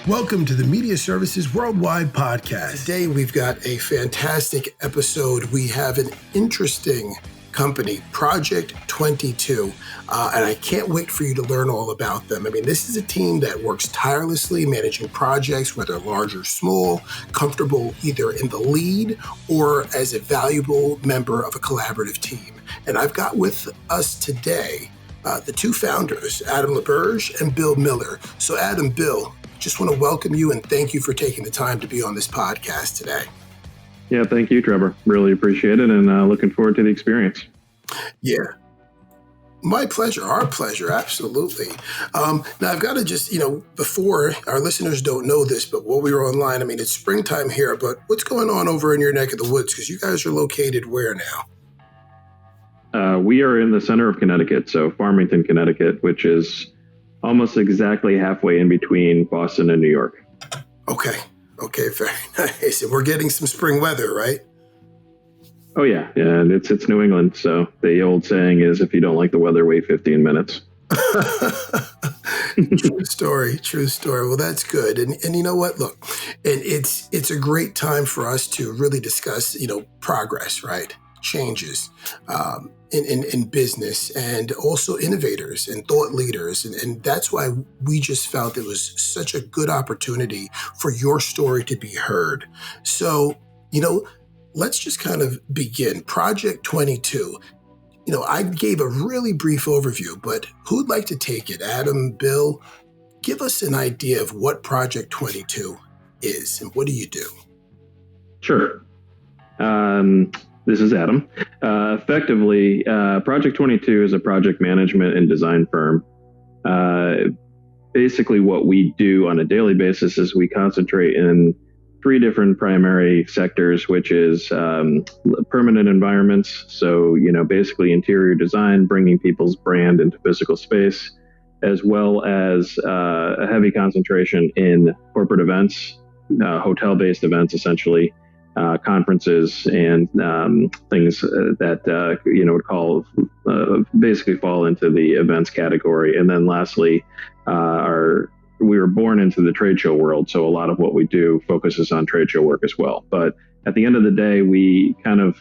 Welcome to the Media Services Worldwide podcast. Today we've got a fantastic episode. We have an interesting company, Project22, and I can't wait for you to learn all about them. I mean, this is a team that works tirelessly managing projects, whether large or small, comfortable either in the lead or as a valuable member of a collaborative team. And I've got with us today the two founders, Adam LaBerge and Bill Miller. So Adam, Bill, just want to welcome you and thank you for taking the time to be on this podcast today. Yeah, thank you, Trevor. Really appreciate it and looking forward to the experience. Yeah. My pleasure. Our pleasure. Absolutely. Now, I've got to just, before our listeners don't know this, but while we were online, I mean, it's springtime here, but what's going on over in your neck of the woods? Because you guys are located where now? We are in the center of Connecticut, so Farmington, Connecticut, which is almost exactly halfway in between Boston and New York. Okay, very nice. And we're getting some spring weather, right? Oh, yeah. And it's New England, so the old saying is, if you don't like the weather, wait 15 minutes. True story. Well, that's good. And you know what? Look, and it's a great time for us to really discuss, progress, right? Changes in business and also innovators and thought leaders. And that's why we just felt it was such a good opportunity for your story to be heard. So, let's just kind of begin. Project22. I gave a really brief overview, but who'd like to take it? Adam, Bill, give us an idea of what Project22 is and what do you do? Sure. This is Adam. Effectively, Project22 is a project management and design firm. Basically, what we do on a daily basis is we concentrate in three different primary sectors, which is permanent environments. So, basically interior design, bringing people's brand into physical space, as well as a heavy concentration in corporate events, hotel-based events, essentially. Conferences and things that would call basically fall into the events category. And then lastly, we were born into the trade show world, so a lot of what we do focuses on trade show work as well. But at the end of the day, we kind of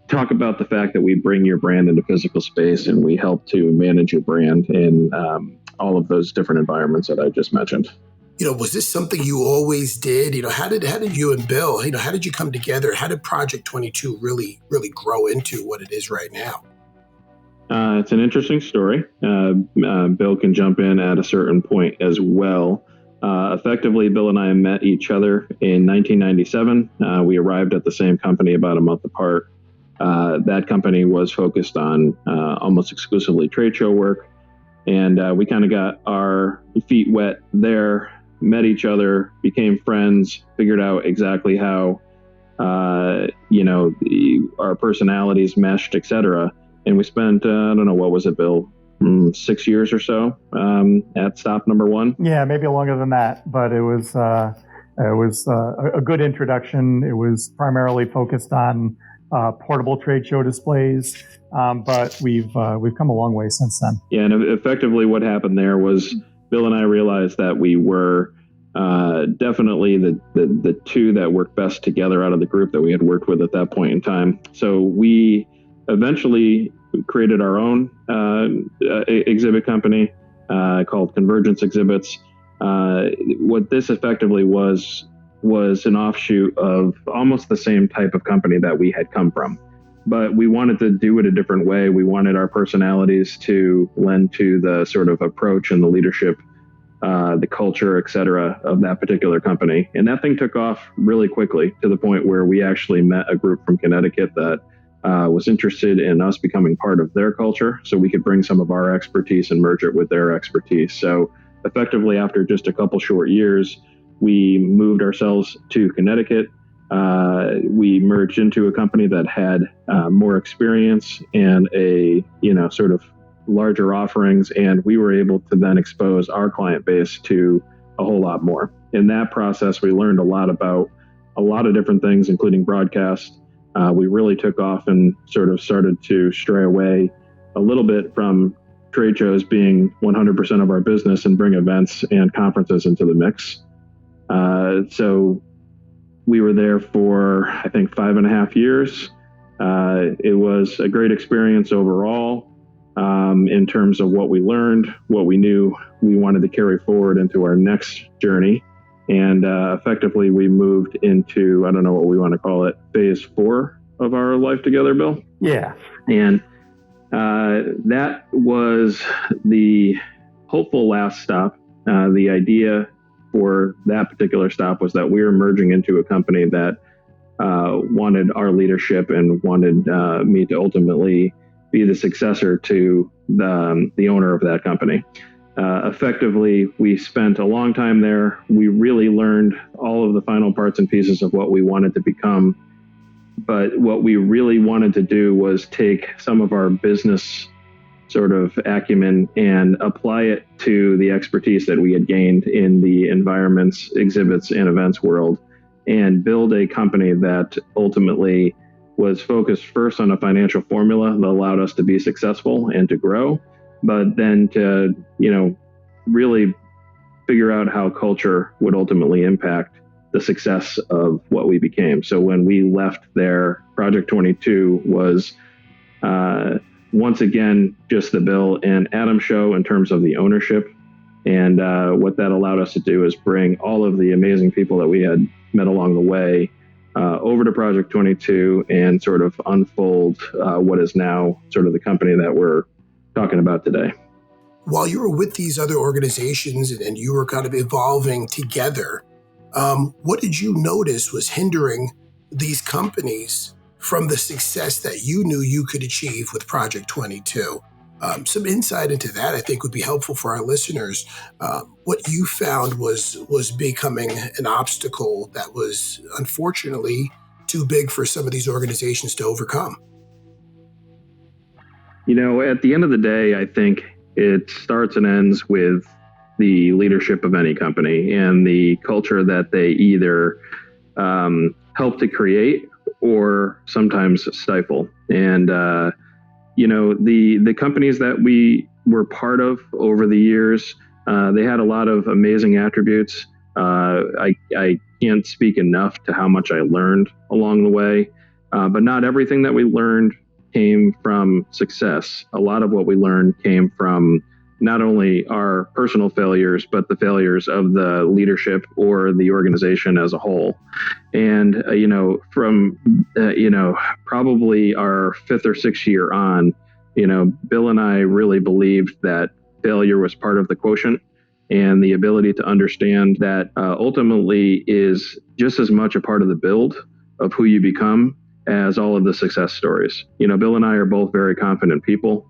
talk about the fact that we bring your brand into physical space and we help to manage your brand in all of those different environments that I just mentioned. Was this something you always did? How did you and Bill, how did you come together? How did Project22 really grow into what it is right now? It's an interesting story. Bill can jump in at a certain point as well. Effectively, Bill and I met each other in 1997. We arrived at the same company about a month apart. That company was focused on almost exclusively trade show work. And we kind of got our feet wet there, met each other, became friends, figured out exactly how, our personalities meshed, et cetera. And we spent, what was it, Bill? 6 years or so at stop number one. Yeah, maybe longer than that, but it was a good introduction. It was primarily focused on portable trade show displays, but we've come a long way since then. Yeah, and effectively what happened there was Bill and I realized that we were definitely the two that worked best together out of the group that we had worked with at that point in time. So we eventually created our own exhibit company called Convergence Exhibits. What this effectively was an offshoot of almost the same type of company that we had come from. But we wanted to do it a different way. We wanted our personalities to lend to the sort of approach and the leadership, the culture, et cetera, of that particular company. And that thing took off really quickly to the point where we actually met a group from Connecticut that was interested in us becoming part of their culture so we could bring some of our expertise and merge it with their expertise. So effectively, after just a couple short years, we moved ourselves to Connecticut. We merged into a company that had more experience and a, sort of larger offerings. And we were able to then expose our client base to a whole lot more. In that process, we learned a lot about a lot of different things, including broadcast. We really took off and sort of started to stray away a little bit from trade shows being 100% of our business and bring events and conferences into the mix. So we were there for, I think, 5.5 years. It was a great experience overall in terms of what we learned, what we knew we wanted to carry forward into our next journey. And effectively, we moved into, I don't know what we want to call it, phase 4 of our life together, Bill. Yeah. And that was the hopeful last stop. The idea for that particular stop was that we were merging into a company that wanted our leadership and wanted me to ultimately be the successor to the owner of that company. Effectively, we spent a long time there. We really learned all of the final parts and pieces of what we wanted to become. But what we really wanted to do was take some of our business sort of acumen and apply it to the expertise that we had gained in the environments, exhibits, and events world, and build a company that ultimately was focused first on a financial formula that allowed us to be successful and to grow, but then to, really figure out how culture would ultimately impact the success of what we became. So when we left there, Project 22 was once again just the Bill and Adam show in terms of the ownership. And what that allowed us to do is bring all of the amazing people that we had met along the way over to Project 22 and sort of unfold what is now sort of the company that we're talking about today. While you were with these other organizations and you were kind of evolving together, what did you notice was hindering these companies from the success that you knew you could achieve with Project 22? Some insight into that, I think, would be helpful for our listeners. What you found was becoming an obstacle that was unfortunately too big for some of these organizations to overcome. At the end of the day, I think it starts and ends with the leadership of any company and the culture that they either help to create or sometimes stifle. And, the companies that we were part of over the years, they had a lot of amazing attributes. I can't speak enough to how much I learned along the way, but not everything that we learned came from success. A lot of what we learned came from not only our personal failures, but the failures of the leadership or the organization as a whole. And, from, probably our 5th or 6th year on, Bill and I really believed that failure was part of the quotient, and the ability to understand that ultimately is just as much a part of the build of who you become as all of the success stories. Bill and I are both very confident people.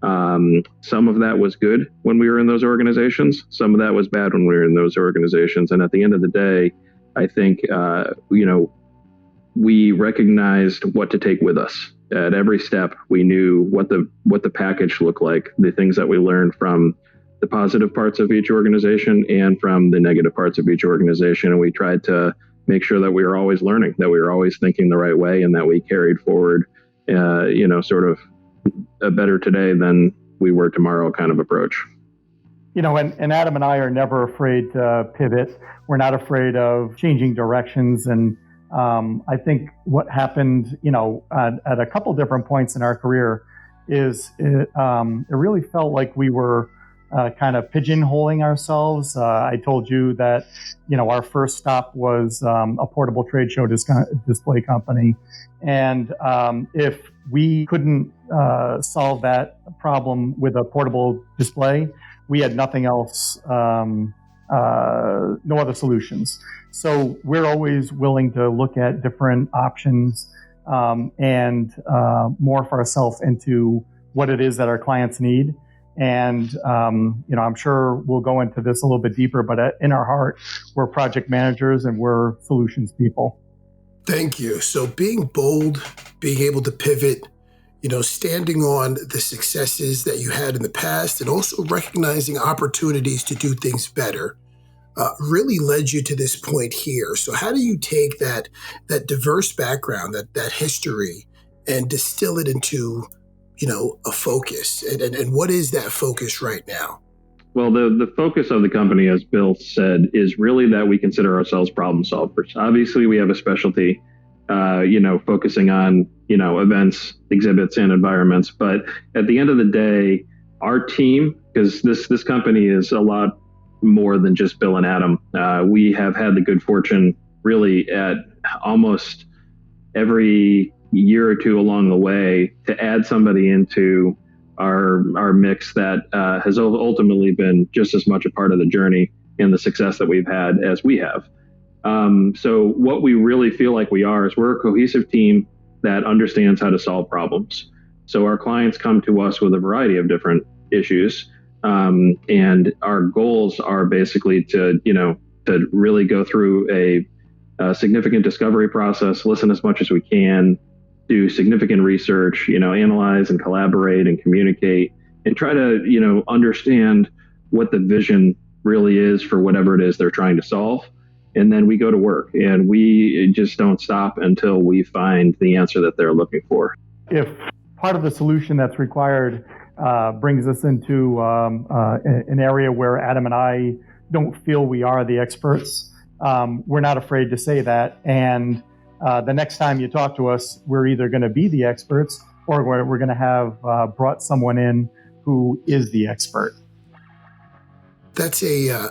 Some of that was good when we were in those organizations. Some of that was bad when we were in those organizations. And at the end of the day, I think, we recognized what to take with us. At every step, we knew what the package looked like, the things that we learned from the positive parts of each organization and from the negative parts of each organization. And we tried to make sure that we were always learning, that we were always thinking the right way, and that we carried forward, sort of a better today than we were tomorrow kind of approach. And Adam and I are never afraid to pivot. We're not afraid of changing directions. And I think what happened, at a couple different points in our career is it really felt like we were kind of pigeonholing ourselves. I told you that, our first stop was a portable trade show display company. And if we couldn't solve that problem with a portable display, we had nothing else, no other solutions. So we're always willing to look at different options and morph ourselves into what it is that our clients need. And, I'm sure we'll go into this a little bit deeper, but in our heart, we're project managers and we're solutions people. Thank you. So being bold, being able to pivot, standing on the successes that you had in the past and also recognizing opportunities to do things better really led you to this point here. So how do you take that diverse background, that history, and distill it into a focus? And what is that focus right now? Well, the focus of the company, as Bill said, is really that we consider ourselves problem solvers. Obviously, we have a specialty, focusing on, events, exhibits, and environments. But at the end of the day, our team, because this company is a lot more than just Bill and Adam. We have had the good fortune, really, at almost every year or two along the way, to add somebody into our mix that has ultimately been just as much a part of the journey and the success that we've had as we have. So what we really feel like we are is we're a cohesive team that understands how to solve problems. So our clients come to us with a variety of different issues, and our goals are basically to really go through a significant discovery process, listen as much as we can, do significant research, analyze and collaborate and communicate, and try to, understand what the vision really is for whatever it is they're trying to solve. And then we go to work, and we just don't stop until we find the answer that they're looking for. If part of the solution that's required brings us into an area where Adam and I don't feel we are the experts, we're not afraid to say that. And the next time you talk to us, we're either going to be the experts or we're going to have brought someone in who is the expert. That's a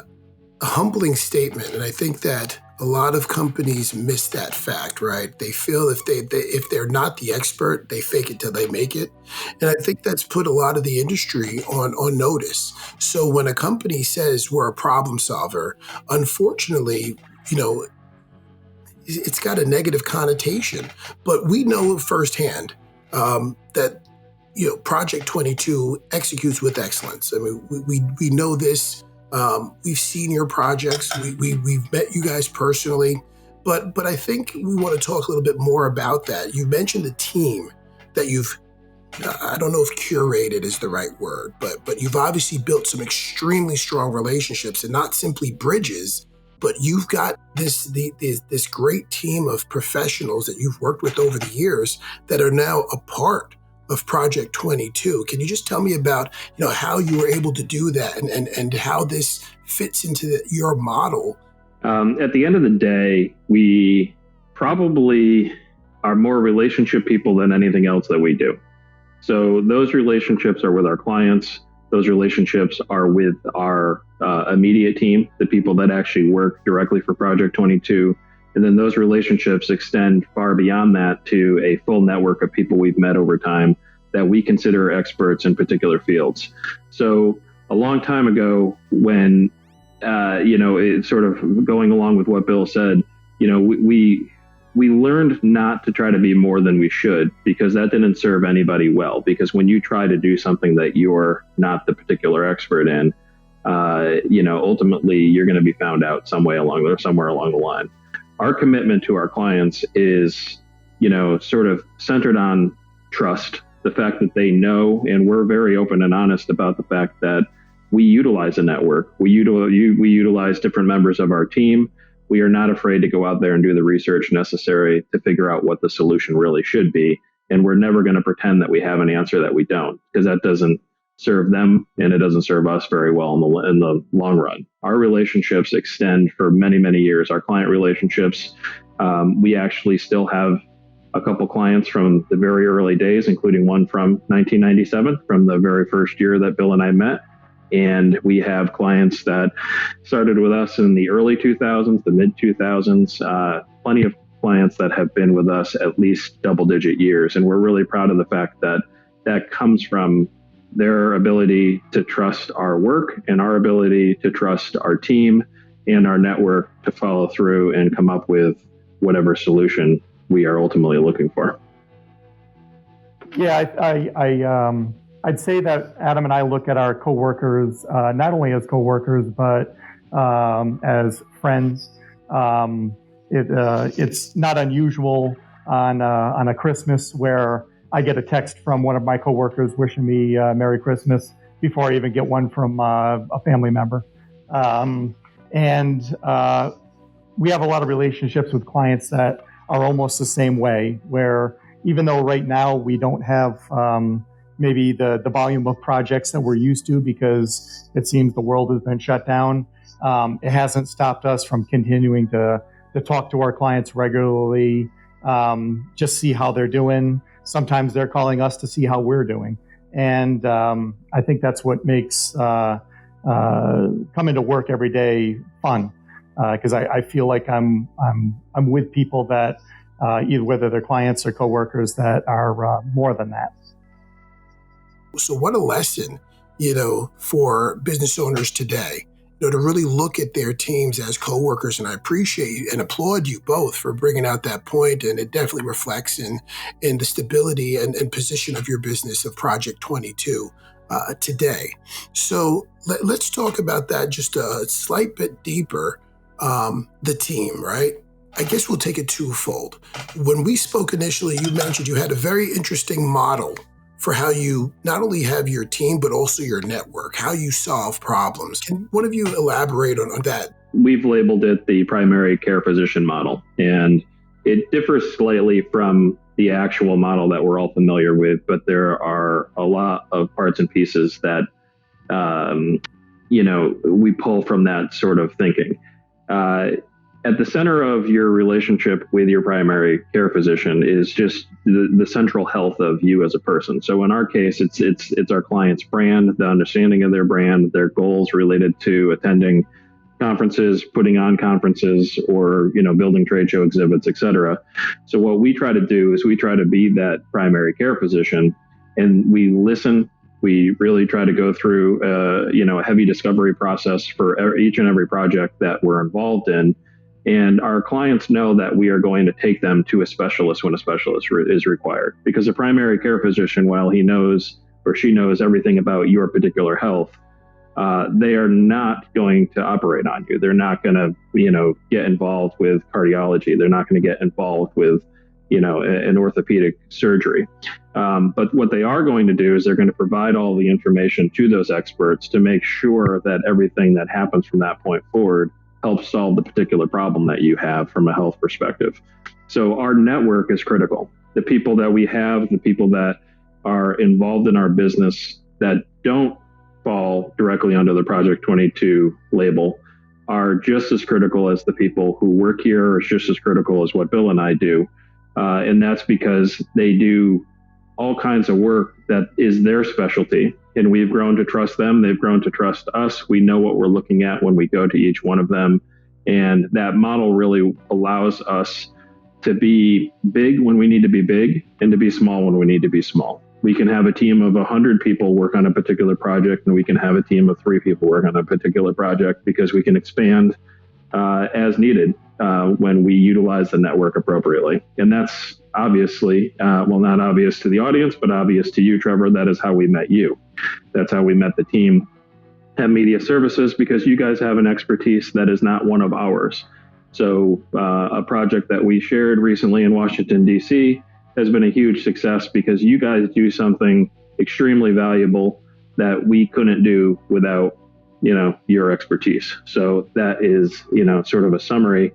humbling statement, and I think that a lot of companies miss that fact, right? They feel if they're not the expert, they fake it till they make it, and I think that's put a lot of the industry on notice. So when a company says we're a problem solver, unfortunately, it's got a negative connotation. But we know firsthand that Project22 executes with excellence. I mean, we know this. We've seen your projects. We've met you guys personally, but I think we want to talk a little bit more about that. You mentioned the team that you've, I don't know if curated is the right word, but you've obviously built some extremely strong relationships, and not simply bridges, but you've got this great team of professionals that you've worked with over the years that are now a part of Project22. Can you just tell me about how you were able to do that and how this fits into your model? At the end of the day, we probably are more relationship people than anything else that we do. So those relationships are with our clients. Those relationships are with our immediate team, the people that actually work directly for Project22. And then those relationships extend far beyond that to a full network of people we've met over time that we consider experts in particular fields. So a long time ago, when, it's sort of going along with what Bill said, we learned not to try to be more than we should, because that didn't serve anybody well. Because when you try to do something that you're not the particular expert in, ultimately you're going to be found out somewhere along the line. Our commitment to our clients is, sort of centered on trust, the fact that they know, and we're very open and honest about the fact that we utilize a network. We utilize different members of our team. We are not afraid to go out there and do the research necessary to figure out what the solution really should be. And we're never going to pretend that we have an answer that we don't, because that doesn't serve them and it doesn't serve us very well in the long run. Our relationships extend for many, many years. Our client relationships, we actually still have a couple clients from the very early days, including one from 1997, from the very first year that Bill and I met. And we have clients that started with us in the early 2000s, the mid 2000s, plenty of clients that have been with us at least double-digit years. And we're really proud of the fact that that comes from their ability to trust our work and our ability to trust our team and our network to follow through and come up with whatever solution we are ultimately looking for. Yeah, I'd say that Adam and I look at our coworkers not only as coworkers but as friends. It's not unusual on a Christmas where I get a text from one of my coworkers wishing me Merry Christmas before I even get one from a family member. And we have a lot of relationships with clients that are almost the same way, where even though right now we don't have maybe the volume of projects that we're used to, because it seems the world has been shut down. It hasn't stopped us from continuing to talk to our clients regularly, just see how they're doing. Sometimes they're calling us to see how we're doing. And I think that's what makes coming to work every day fun, because I feel like I'm with people that either whether they're clients or coworkers that are more than that. So what a lesson, for business owners today, to really look at their teams as coworkers. And I appreciate and applaud you both for bringing out that point. And it definitely reflects in the stability and position of your business of Project22 today. So let's talk about that just a slight bit deeper. The team, right? I guess we'll take it twofold. When we spoke initially, you mentioned you had a very interesting model for how you not only have your team, but also your network, how you solve problems. Can one of you elaborate on that? We've labeled it the primary care physician model, and it differs slightly from the actual model that we're all familiar with, but there are a lot of parts and pieces that, we pull from that sort of thinking. At the center of your relationship with your primary care physician is just the central health of you as a person. So in our case, it's our client's brand, the understanding of their brand, their goals related to attending conferences, putting on conferences, or building trade show exhibits, et cetera. So what we try to do is we try to be that primary care physician, and we listen. We really try to go through a heavy discovery process for each and every project that we're involved in. And our clients know that we are going to take them to a specialist when a specialist is required. Because a primary care physician, while he knows or she knows everything about your particular health, they are not going to operate on you. They're not going to, get involved with cardiology. They're not going to get involved with, an orthopedic surgery. But what they are going to do is they're going to provide all the information to those experts to make sure that everything that happens from that point forward helps solve the particular problem that you have from a health perspective. So our network is critical. The people that we have, the people that are involved in our business that don't fall directly under the Project22 label are just as critical as the people who work here, or just as critical as what Bill and I do. And that's because they do all kinds of work that is their specialty. And we've grown to trust them. They've grown to trust us. We know what we're looking at when we go to each one of them. And that model really allows us to be big when we need to be big and to be small when we need to be small. We can have a team of 100 people work on a particular project, and we can have a team of 3 people work on a particular project, because we can expand as needed when we utilize the network appropriately. And that's obviously, not obvious to the audience, but obvious to you, Trevor. That is how we met you. That's how we met the team at Media Services, because you guys have an expertise that is not one of ours. So a project that we shared recently in Washington, D.C. has been a huge success because you guys do something extremely valuable that we couldn't do without, your expertise. So that is, sort of a summary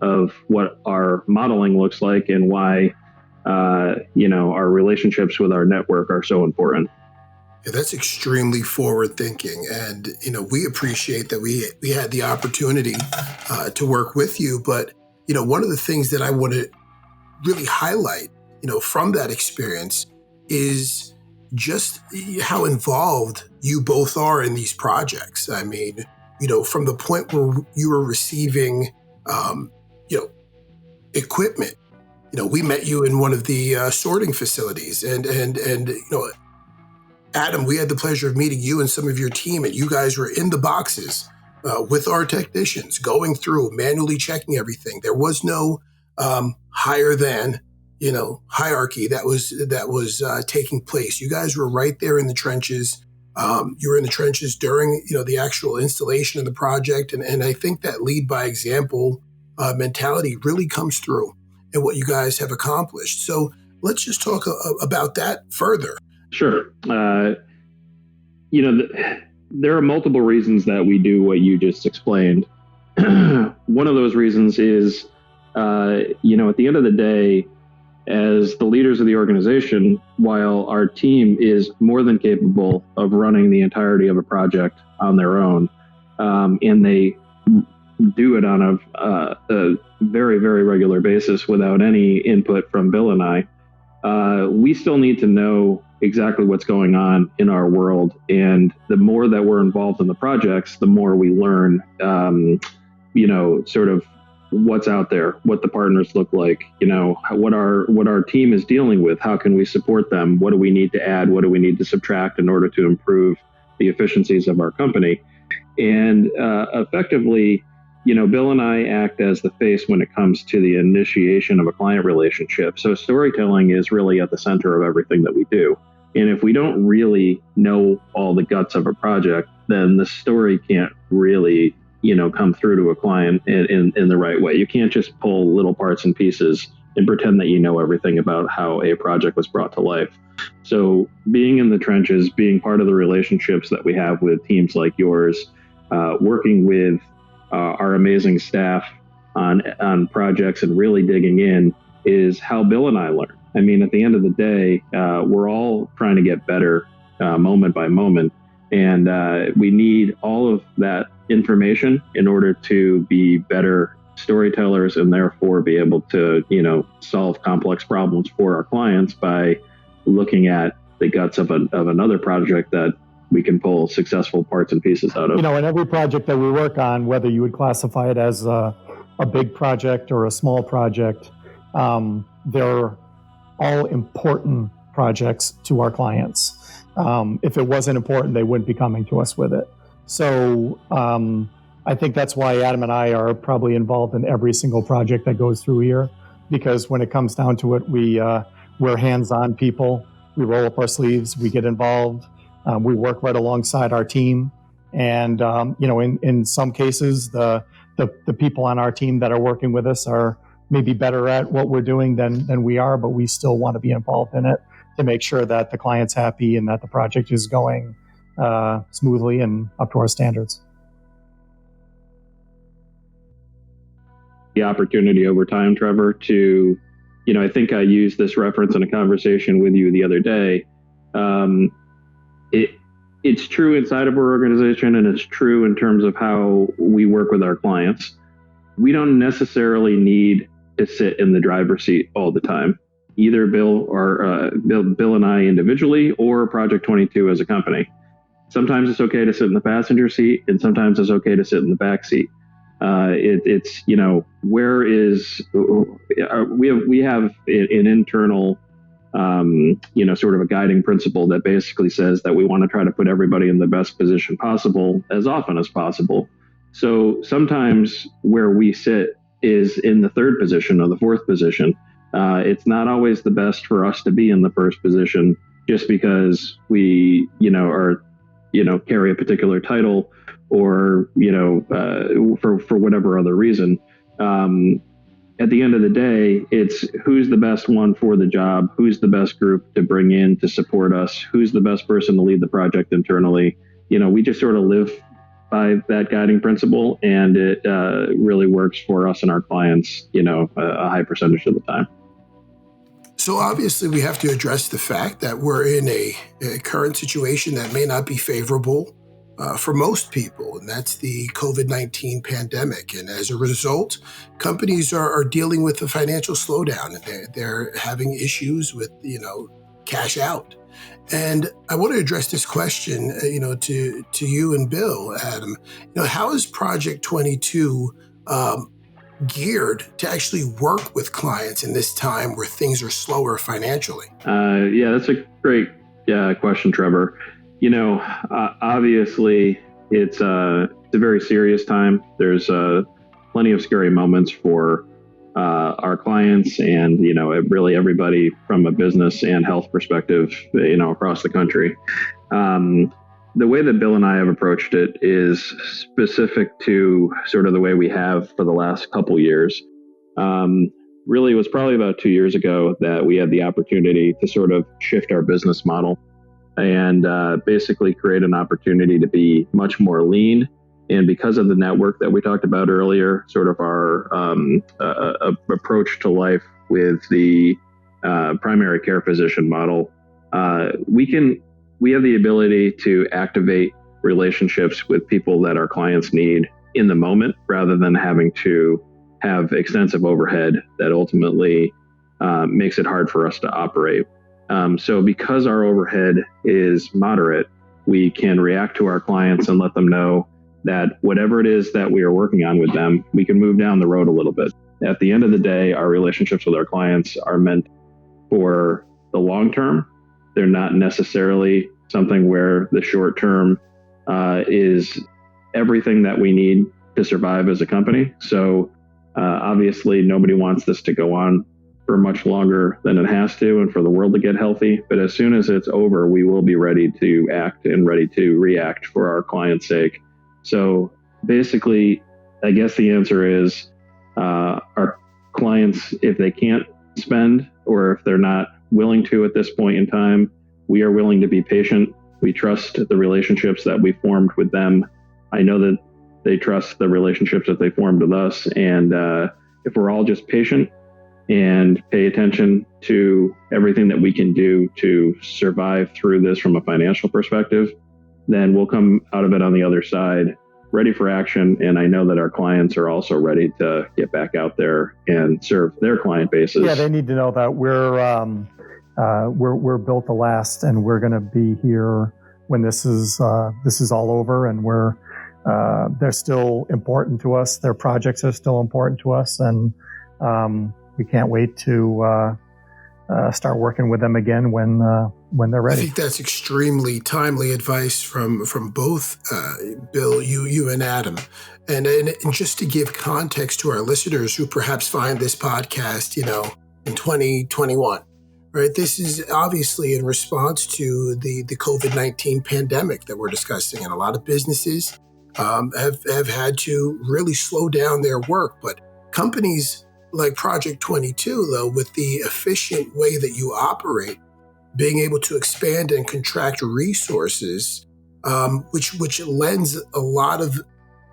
of what our modeling looks like and why, our relationships with our network are so important. Yeah, that's extremely forward thinking. And, we appreciate that we had the opportunity to work with you. But, one of the things that I want to really highlight, from that experience is just how involved you both are in these projects. I mean, from the point where you were receiving, equipment, we met you in one of the sorting facilities, and Adam, we had the pleasure of meeting you and some of your team, and you guys were in the boxes with our technicians going through, manually checking everything. There was no higher than, hierarchy that was taking place. You guys were right there in the trenches. You were in the trenches during, the actual installation of the project. And I think that lead by example mentality really comes through in what you guys have accomplished. So let's just talk about that further. Sure. There are multiple reasons that we do what you just explained. One of those reasons is, at the end of the day, as the leaders of the organization, while our team is more than capable of running the entirety of a project on their own, and they do it on a very, very regular basis without any input from Bill and I, we still need to know exactly what's going on in our world. And the more that we're involved in the projects, the more we learn, sort of what's out there, what the partners look like, what our team is dealing with, how can we support them, what do we need to add, what do we need to subtract in order to improve the efficiencies of our company. And effectively, Bill and I act as the face when it comes to the initiation of a client relationship. So storytelling is really at the center of everything that we do. And if we don't really know all the guts of a project, then the story can't really, come through to a client in the right way. You can't just pull little parts and pieces and pretend that you know everything about how a project was brought to life. So being in the trenches, being part of the relationships that we have with teams like yours, working with our amazing staff on projects and really digging in is how Bill and I learn. I mean, at the end of the day, we're all trying to get better moment by moment. And we need all of that information in order to be better storytellers and therefore be able to, solve complex problems for our clients by looking at the guts of another project that we can pull successful parts and pieces out of. In every project that we work on, whether you would classify it as a big project or a small project, they're all important projects to our clients. If it wasn't important, they wouldn't be coming to us with it. So I think that's why Adam and I are probably involved in every single project that goes through here, because when it comes down to it, we're hands-on people. We roll up our sleeves, we get involved. We work right alongside our team, and in some cases, the people on our team that are working with us are maybe better at what we're doing than we are, but we still want to be involved in it to make sure that the client's happy and that the project is going smoothly and up to our standards. The opportunity over time, Trevor, to, I think I used this reference in a conversation with you the other day. It's true inside of our organization, and it's true in terms of how we work with our clients. We don't necessarily need to sit in the driver's seat all the time, either Bill and I individually or Project22 as a company. Sometimes it's okay to sit in the passenger seat, and sometimes it's okay to sit in the back seat. We have an internal sort of a guiding principle that basically says that we want to try to put everybody in the best position possible as often as possible. So sometimes where we sit is in the third position or the fourth position. It's not always the best for us to be in the first position just because we, carry a particular title or, for whatever other reason. At the end of the day, it's who's the best one for the job, who's the best group to bring in to support us, who's the best person to lead the project internally. We just sort of live by that guiding principle, and it really works for us and our clients, a high percentage of the time. So obviously we have to address the fact that we're in a current situation that may not be favorable for most people, and that's the COVID-19 pandemic. And as a result, companies are dealing with a financial slowdown, and they're having issues with, cash out. And I want to address this question, to you and Bill, Adam. How is Project22 geared to actually work with clients in this time where things are slower financially? That's a great question, Trevor. Obviously, it's a very serious time. There's plenty of scary moments for our clients and, really everybody from a business and health perspective, across the country. The way that Bill and I have approached it is specific to sort of the way we have for the last couple years. Really, it was probably about 2 years ago that we had the opportunity to sort of shift our business model and basically create an opportunity to be much more lean. And because of the network that we talked about earlier, sort of our approach to life with the primary care physician model, we have the ability to activate relationships with people that our clients need in the moment, rather than having to have extensive overhead that ultimately makes it hard for us to operate. So because our overhead is moderate, we can react to our clients and let them know that whatever it is that we are working on with them, we can move down the road a little bit. At the end of the day, our relationships with our clients are meant for the long term. They're not necessarily something where the short term is everything that we need to survive as a company. So obviously nobody wants this to go on for much longer than it has to, and for the world to get healthy. But as soon as it's over, we will be ready to act and ready to react for our clients' sake. So basically, I guess the answer is our clients, if they can't spend or if they're not willing to at this point in time, we are willing to be patient. We trust the relationships that we formed with them. I know that they trust the relationships that they formed with us. And if we're all just patient and pay attention to everything that we can do to survive through this from a financial perspective, then we'll come out of it on the other side ready for action. And I know that our clients are also ready to get back out there and serve their client bases. Yeah, they need to know that we're built to last, and we're going to be here when this is all over, and they're still important to us. Their projects are still important to us, and we can't wait to start working with them again when they're ready. I think that's extremely timely advice from both Bill, you and Adam. And just to give context to our listeners who perhaps find this podcast, in 2021, right? This is obviously in response to the COVID-19 pandemic that we're discussing, and a lot of businesses have had to really slow down their work. But companies like Project22, though, with the efficient way that you operate, being able to expand and contract resources, which lends a lot of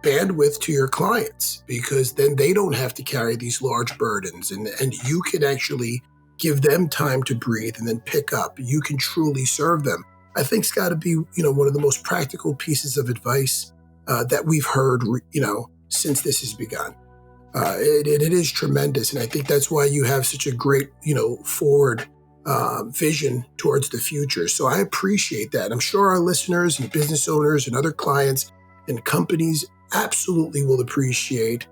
bandwidth to your clients, because then they don't have to carry these large burdens, and you can actually give them time to breathe and then pick up. You can truly serve them. I think it's got to be, one of the most practical pieces of advice that we've heard, since this has begun. It is tremendous. And I think that's why you have such a great, forward vision towards the future. So I appreciate that. I'm sure our listeners and business owners and other clients and companies absolutely will appreciate,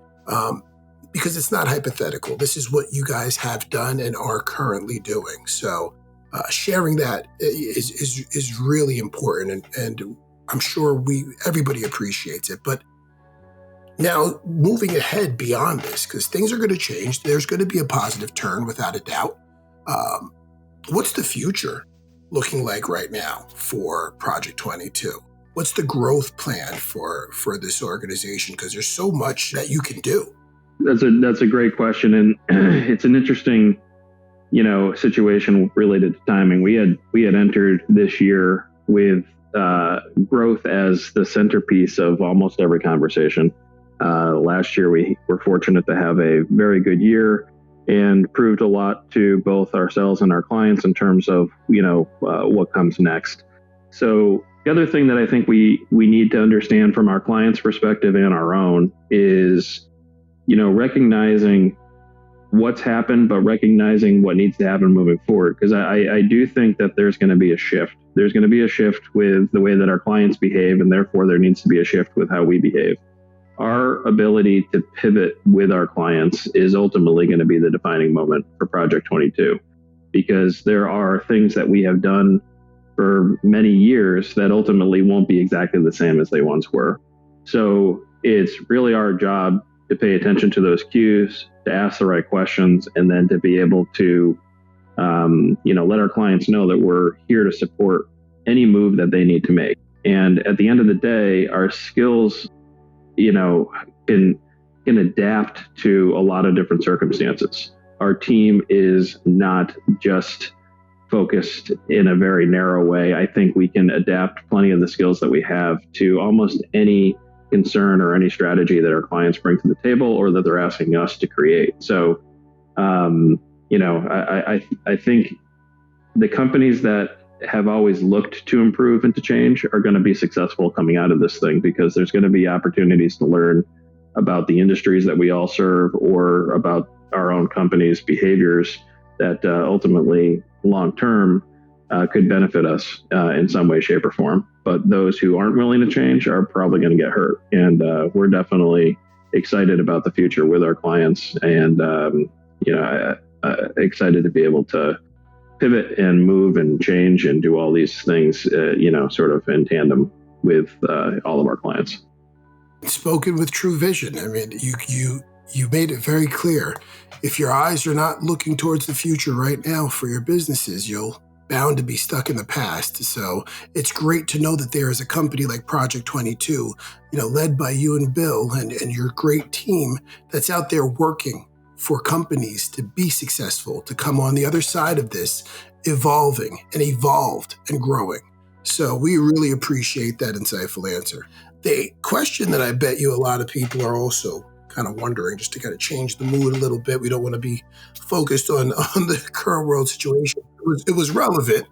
because it's not hypothetical. This is what you guys have done and are currently doing. So sharing that is really important. And I'm sure everybody appreciates it. But now, moving ahead beyond this, because things are going to change, there's going to be a positive turn without a doubt. What's the future looking like right now for Project22? What's the growth plan for this organization? Because there's so much that you can do. That's a great question, and it's an interesting, situation related to timing. We had entered this year with growth as the centerpiece of almost every conversation. Last year, we were fortunate to have a very good year and proved a lot to both ourselves and our clients in terms of, what comes next. So the other thing that I think we need to understand from our clients' perspective and our own is, recognizing what's happened, but recognizing what needs to happen moving forward. Because I do think that there's going to be a shift. There's going to be a shift with the way that our clients behave, and therefore there needs to be a shift with how we behave. Our ability to pivot with our clients is ultimately going to be the defining moment for Project22, because there are things that we have done for many years that ultimately won't be exactly the same as they once were. So it's really our job to pay attention to those cues, to ask the right questions, and then to be able to, let our clients know that we're here to support any move that they need to make. And at the end of the day, our skills can adapt to a lot of different circumstances. Our team is not just focused in a very narrow way. I think we can adapt plenty of the skills that we have to almost any concern or any strategy that our clients bring to the table or that they're asking us to create. So I think the companies that have always looked to improve and to change are going to be successful coming out of this thing, because there's going to be opportunities to learn about the industries that we all serve, or about our own company's behaviors that ultimately long term could benefit us in some way, shape, or form. But those who aren't willing to change are probably going to get hurt. And we're definitely excited about the future with our clients, and excited to be able to pivot and move and change and do all these things, sort of in tandem with all of our clients. Spoken with true vision. I mean, you made it very clear. If your eyes are not looking towards the future right now for your businesses, you'll bound to be stuck in the past. So it's great to know that there is a company like Project22, led by you and Bill and your great team, that's out there working for companies to be successful, to come on the other side of this, evolving and evolved and growing. So we really appreciate that insightful answer. The question that I bet you a lot of people are also kind of wondering, just to kind of change the mood a little bit, we don't want to be focused on the current world situation. It was relevant,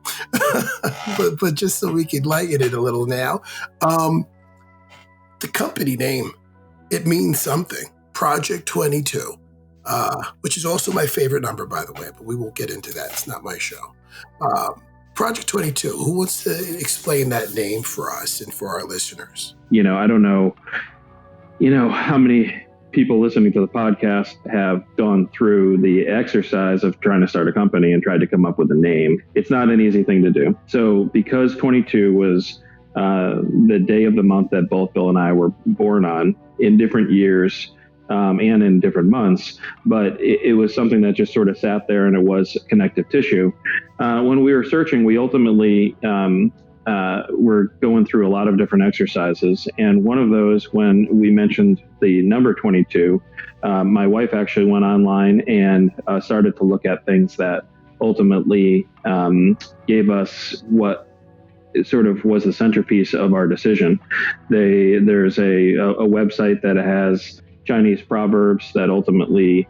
but just so we could lighten it a little now. The company name, it means something. Project22. Which is also my favorite number, by the way, but we won't get into that. It's not my show. Project22, who wants to explain that name for us and for our listeners? I don't know, how many people listening to the podcast have gone through the exercise of trying to start a company and tried to come up with a name. It's not an easy thing to do. So because 22 was the day of the month that both Bill and I were born on in different years, and in different months, but it was something that just sort of sat there, and it was connective tissue. When we were searching, we ultimately were going through a lot of different exercises, and one of those, when we mentioned the number 22, my wife actually went online and started to look at things that ultimately gave us what sort of was the centerpiece of our decision. There's a website that has Chinese proverbs that ultimately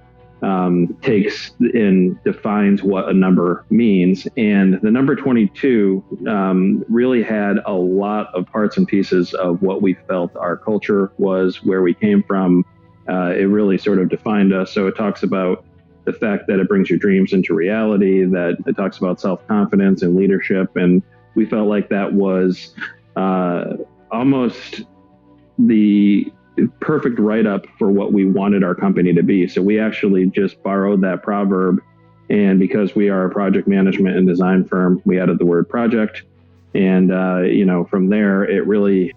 takes and defines what a number means. And the number 22 really had a lot of parts and pieces of what we felt our culture was, where we came from. It really sort of defined us. So it talks about the fact that it brings your dreams into reality, that it talks about self-confidence and leadership. And we felt like that was almost the perfect write-up for what we wanted our company to be. So we actually just borrowed that proverb, and because we are a project management and design firm, we added the word project. And from there, it really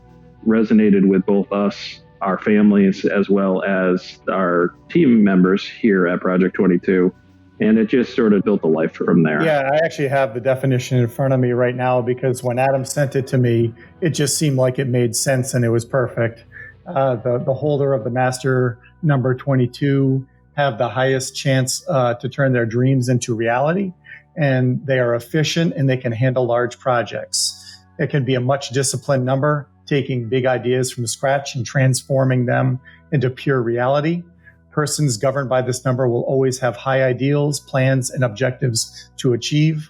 resonated with both us, our families, as well as our team members here at Project22. And it just sort of built a life from there. Yeah, I actually have the definition in front of me right now, because when Adam sent it to me, it just seemed like it made sense and it was perfect. The holder of the master number 22 have the highest chance to turn their dreams into reality, and they are efficient and they can handle large projects. It can be a much disciplined number, taking big ideas from scratch and transforming them into pure reality. Persons governed by this number will always have high ideals, plans, and objectives to achieve.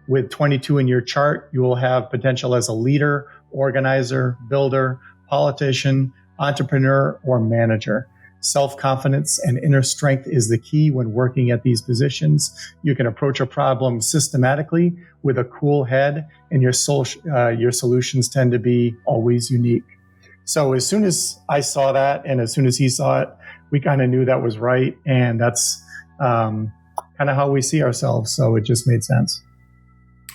With 22 in your chart, you will have potential as a leader, organizer, builder, politician, entrepreneur, or manager. Self-confidence and inner strength is the key when working at these positions. You can approach a problem systematically with a cool head, and your solutions tend to be always unique. So as soon as I saw that, and as soon as he saw it, we kind of knew that was right, and that's kind of how we see ourselves. So it just made sense.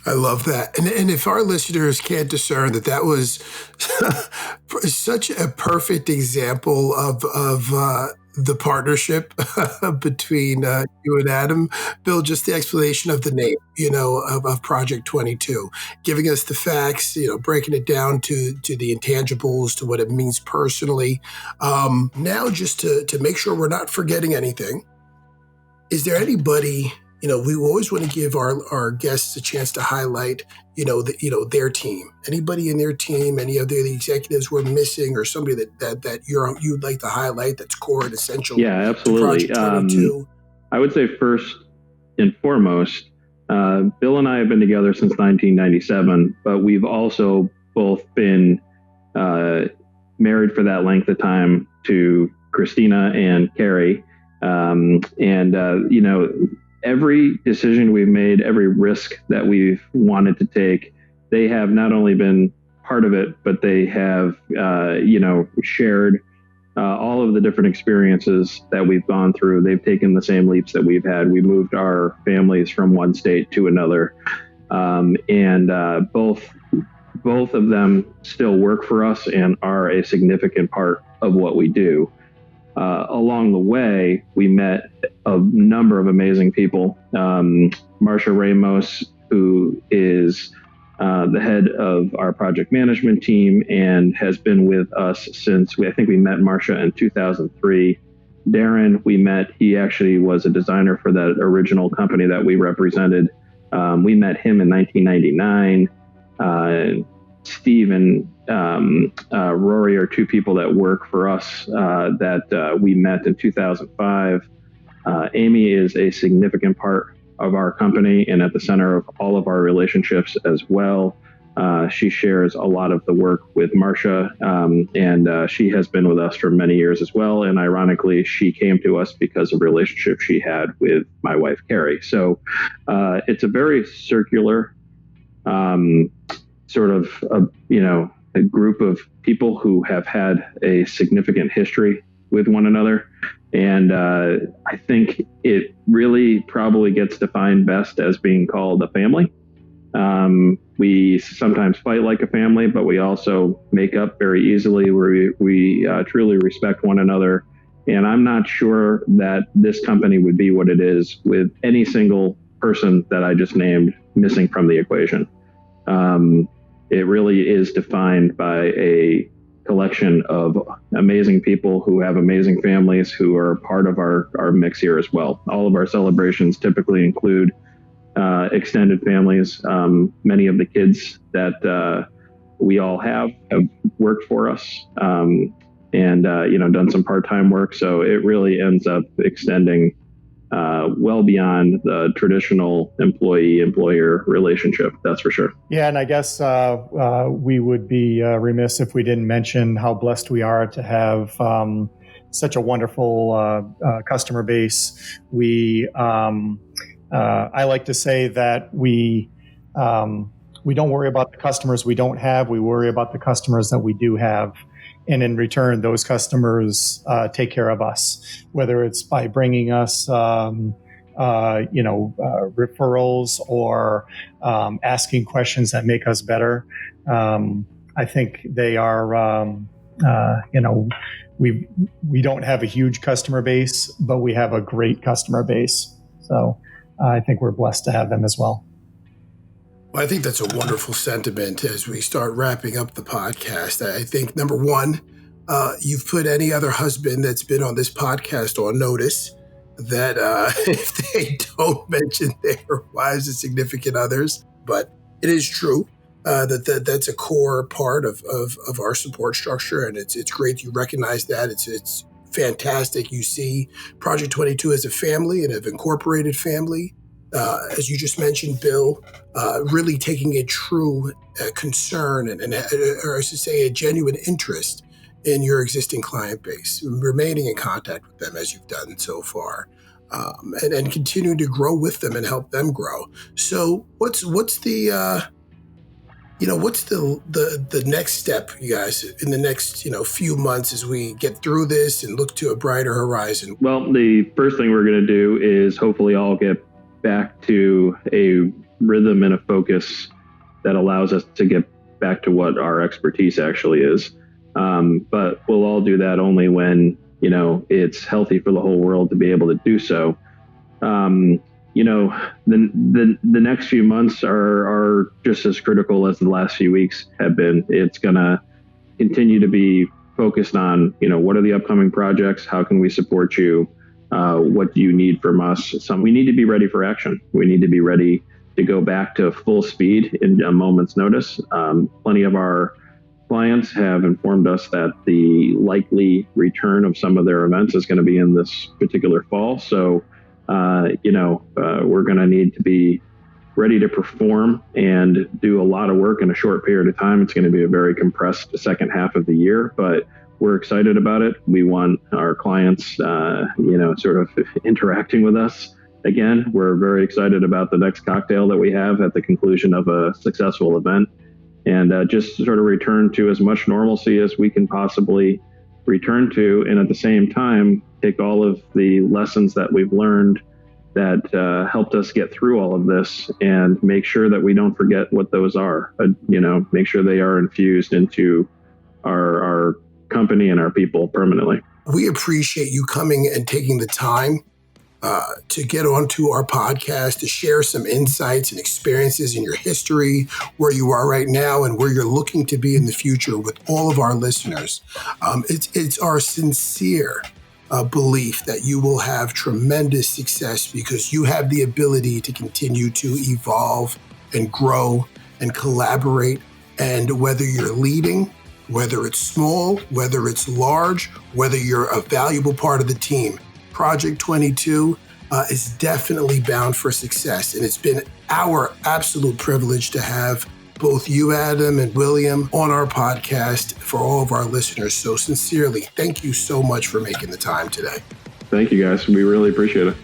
I love that. And if our listeners can't discern that was such a perfect example of the partnership between you and Adam, Bill, just the explanation of the name, of Project22, giving us the facts, breaking it down to the intangibles, to what it means personally. Now, just to make sure we're not forgetting anything, is there anybody... we always want to give our guests a chance to highlight, their team. Anybody in their team, any of the executives we're missing, or somebody that you'd like to highlight that's core and essential. Yeah, absolutely. To Project22. I would say first and foremost, Bill and I have been together since 1997, but we've also both been married for that length of time to Christina and Garry. Every decision we've made, every risk that we've wanted to take, they have not only been part of it, but they have, shared all of the different experiences that we've gone through. They've taken the same leaps that we've had. We moved our families from one state to another. Both of them still work for us and are a significant part of what we do. Along the way, we met a number of amazing people. Marcia Ramos, who is the head of our project management team and has been with us since I think we met Marcia in 2003. Darren, we met, he actually was a designer for that original company that we represented. We met him in 1999. Steve and Rory are two people that work for us that we met in 2005. Amy is a significant part of our company and at the center of all of our relationships as well. She shares a lot of the work with Marcia, and she has been with us for many years as well. And ironically, she came to us because of a relationship she had with my wife, Garry. So it's a very circular sort of, a group of people who have had a significant history with one another. And I think it really probably gets defined best as being called a family. We sometimes fight like a family, but we also make up very easily. We truly respect one another. And I'm not sure that this company would be what it is with any single person that I just named missing from the equation. It really is defined by a collection of amazing people who have amazing families who are part of our mix here as well. All of our celebrations typically include extended families. Many of the kids that we all have worked for us and done some part-time work. So it really ends up extending well beyond the traditional employee-employer relationship, that's for sure. Yeah, and I guess we would be remiss if we didn't mention how blessed we are to have such a wonderful customer base. I like to say that we don't worry about the customers we don't have. We worry about the customers that we do have. And in return, those customers take care of us, whether it's by bringing us, referrals or asking questions that make us better. I think they are, we don't have a huge customer base, but we have a great customer base. So I think we're blessed to have them as well. Well, I think that's a wonderful sentiment as we start wrapping up the podcast. I think, number one, you've put any other husband that's been on this podcast on notice that if they don't mention their wives and significant others, but it is true that's a core part of our support structure, and it's great you recognize that. It's fantastic. You see Project22 as a family and an incorporated family. As you just mentioned, Bill, really taking a true concern or I should say a genuine interest in your existing client base, remaining in contact with them as you've done so far, and continuing to grow with them and help them grow. So what's the next step, you guys, in the next, few months as we get through this and look to a brighter horizon? Well, the first thing we're going to do is hopefully all get back to a rhythm and a focus that allows us to get back to what our expertise actually is. But we'll all do that only when, it's healthy for the whole world to be able to do so. The next few months are just as critical as the last few weeks have been. It's going to continue to be focused on, what are the upcoming projects? How can we support you? What do you need from us? We need to be ready for action. We need to be ready to go back to full speed in a moment's notice. Plenty of our clients have informed us that the likely return of some of their events is going to be in this particular fall. So we're going to need to be ready to perform and do a lot of work in a short period of time. It's going to be a very compressed second half of the year, but we're excited about it. We want our clients, sort of interacting with us again. We're very excited about the next cocktail that we have at the conclusion of a successful event, and just sort of return to as much normalcy as we can possibly return to. And at the same time, take all of the lessons that we've learned that helped us get through all of this and make sure that we don't forget what those are, make sure they are infused into our company and our people permanently. We appreciate you coming and taking the time to get onto our podcast, to share some insights and experiences in your history, where you are right now and where you're looking to be in the future with all of our listeners. It's our sincere belief that you will have tremendous success because you have the ability to continue to evolve and grow and collaborate. And whether you're leading, whether it's small, whether it's large, whether you're a valuable part of the team, Project 22 is definitely bound for success. And it's been our absolute privilege to have both you, Adam, and William on our podcast for all of our listeners. So sincerely, thank you so much for making the time today. Thank you, guys. We really appreciate it.